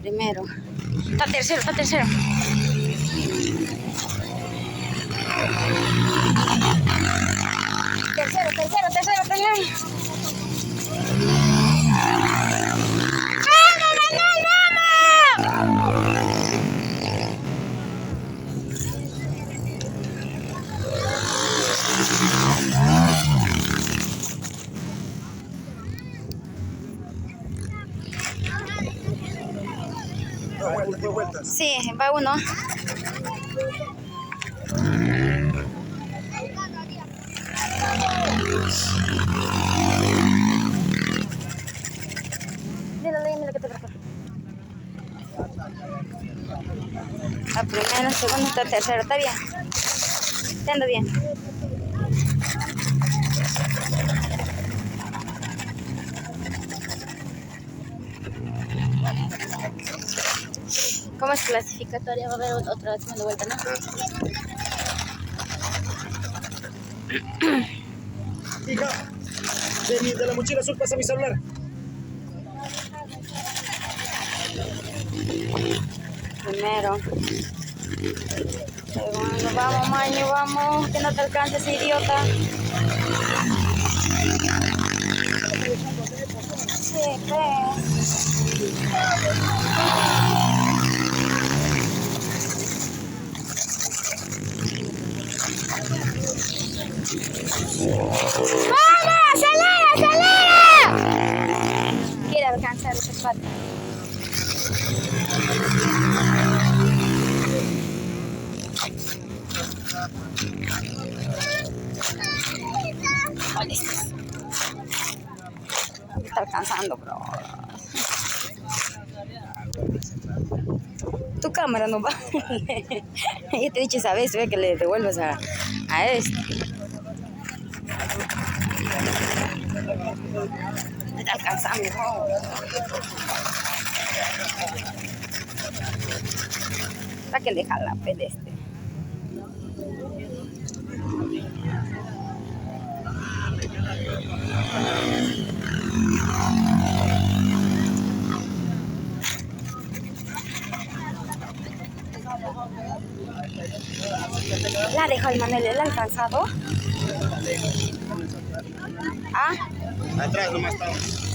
Primero. Está tercero, está tercero. Tercero. Dos vueltas. Sí, va uno. Dile que te preocupa. La primera, segunda, está tercero. Está bien. Entiendo bien. ¿Cómo es clasificatoria? Va a haber otra segunda vuelta, ¿no? Hija, de la mochila azul pasa mi celular. Primero. Segundo, vamos, Maño, vamos. Que no te alcances, idiota. Sí, ¡vamos! ¡Acelera! Quiere alcanzar ese pato. Me está alcanzando, bro. Tu cámara no va. Yo te he dicho esa vez, ve que le devuelvas a este. Me está alcanzando, bro. Para que le jala pedestre. La dejó el Manuel, ¿el alcanzado? ¿Ah? Atrás nomás estamos.